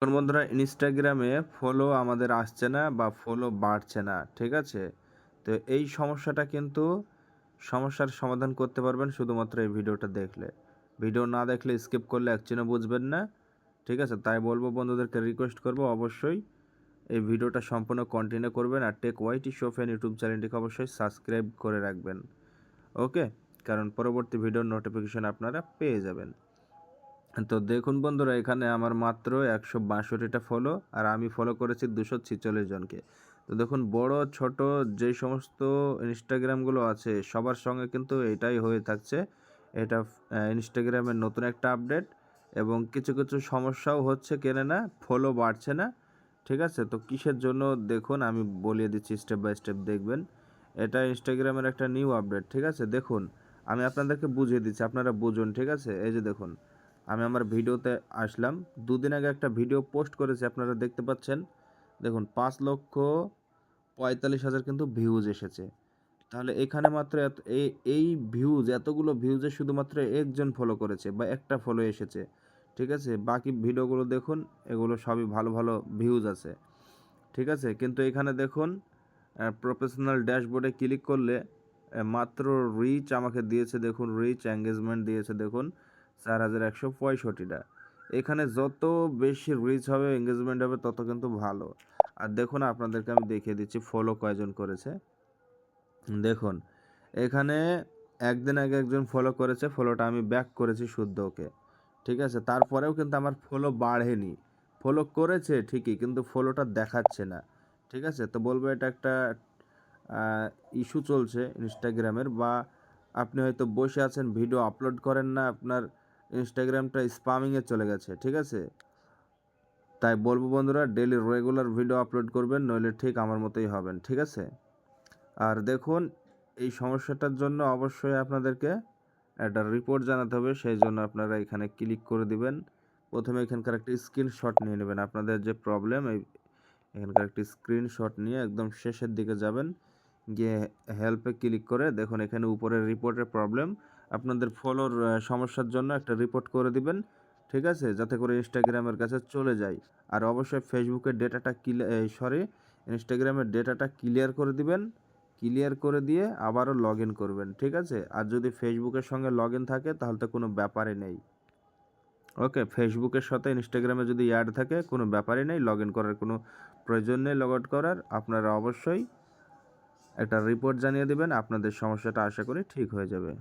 এখন বন্ধুরা ইনস্টাগ্রামে ফলো আমাদের আসছে না বা ফলো বাড়ছে না, ঠিক আছে? তো এই সমস্যাটা কিন্তু সমস্যার সমাধান করতে পারবেন শুধুমাত্র এই ভিডিওটা দেখলে। ভিডিও না দেখলে স্কিপ করলে একচুয়ালি বুঝবেন না, ঠিক আছে? তাই বলবো, বন্ধুদেরকে রিকোয়েস্ট করব অবশ্যই এই ভিডিওটা সম্পূর্ণ কন্টিনিউ করবেন আর টেক ওয়াইটি শোফেন ইউটিউব চ্যানেলটিকে অবশ্যই সাবস্ক্রাইব করে রাখবেন, ওকে? কারণ পরবর্তী ভিডিওর নোটিফিকেশন আপনারা পেয়ে যাবেন। তো দেখুন বন্ধুরা, এখানে আমার মাত্র 162টা ফলো আর আমি ফলো করেছি 246 জনকে। তো দেখুন, বড় ছোট যেই সমস্ত ইনস্টাগ্রামগুলো আছে সবার সঙ্গে কিন্তু এটাই হয়ে থাকছে। এটা ইনস্টাগ্রামের নতুন একটা আপডেট এবং কিছু কিছু সমস্যাও হচ্ছে, কেনে না, ফলো বাড়ছে না, ঠিক আছে? তো কিসের জন্য দেখুন, আমি বলিয়ে দিচ্ছি, স্টেপ বাই স্টেপ দেখবেন। এটা ইনস্টাগ্রামের একটা নিউ আপডেট, ঠিক আছে? দেখুন, আমি আপনাদেরকে বুঝিয়ে দিচ্ছি, আপনারা বুঝুন, ঠিক আছে? এই যে দেখুন, আমি আমার ভিডিওতে আসলাম। দুদিন আগে একটা ভিডিও পোস্ট করেছি, আপনারা দেখতে পাচ্ছেন। দেখুন, 5,45,000 কিন্তু ভিউজ এসেছে। তাহলে এখানে মাত্র এই ভিউজ, এতগুলো ভিউজে শুধুমাত্র একজন ফলো করেছে বা একটা ফলো এসেছে, ঠিক আছে? বাকি ভিডিওগুলো দেখুন, এগুলো সবই ভালো ভালো ভিউজ আছে, ঠিক আছে? কিন্তু এখানে দেখুন, প্রফেশনাল ড্যাশবোর্ডে ক্লিক করলে মাত্র রিচ আমাকে দিয়েছে, দেখুন রিচ এঙ্গেজমেন্ট দিয়েছে দেখুন 4,165টা। এখানে যত বেশি রিচ হবে, এঙ্গেজমেন্ট হবে, তত কিন্তু ভালো। আর দেখুন, আপনাদেরকে আমি দেখিয়ে দিচ্ছি ফলো কয়জন করেছে। দেখুন, এখানে একদিন আগে একজন ফলো করেছে, ফলোটা আমি ব্যাক করেছি শুদ্ধ, ওকে, ঠিক আছে? তারপরেও কিন্তু আমার ফলো বাড়েনি। ফলো করেছে ঠিকই, কিন্তু ফলোটা দেখাচ্ছে না, ঠিক আছে? তো বলবো এটা একটা ইস্যু চলছে ইনস্টাগ্রামের, বা আপনি হয়তো বসে আছেন, ভিডিও আপলোড করেন না, আপনার ইনস্টাগ্রামটা স্পামিংয়ে চলে গেছে, ঠিক আছে? তাই বলবো বন্ধুরা, ডেলি রেগুলার ভিডিও আপলোড করবেন, নইলে ঠিক আমার মতোই হবেন, ঠিক আছে? আর দেখুন, এই সমস্যাটার জন্য অবশ্যই আপনাদেরকে একটা রিপোর্ট জানাতে হবে। সেই জন্য আপনারা এখানে ক্লিক করে দিবেন। প্রথমে এখানকার একটা স্ক্রিনশট নিয়ে নেবেন, আপনাদের যে প্রবলেম, এখানকার একটি স্ক্রিনশট নিয়ে একদম শেষের দিকে যাবেন, গিয়ে হেল্পে ক্লিক করে দেখুন এখানে উপরে রিপোর্টের প্রবলেম, আপনাদের ফলোর সমস্যার জন্য একটা রিপোর্ট করে দিবেন, ঠিক আছে? যাতে করে ইনস্টাগ্রামের কাছে চলে যায়। আর অবশ্যই ফেসবুকের ডেটাটা ইনস্টাগ্রামের ডেটাটা ক্লিয়ার করে দিবেন। ক্লিয়ার করে দিয়ে আবারও লগ ইন করবেন, ঠিক আছে? আর যদি ফেসবুকের সঙ্গে লগ ইন থাকে তাহলে তো কোনো ব্যাপারই নেই, ওকে? ফেসবুকের সাথে ইনস্টাগ্রামে যদি অ্যাড থাকে কোনো ব্যাপারই নেই, লগ ইন করার কোনো প্রয়োজন নেই, লগ আউট করার। আপনারা অবশ্যই একটা রিপোর্ট জানিয়ে দেবেন, আপনাদের সমস্যাটা আশা করি ঠিক হয়ে যাবে।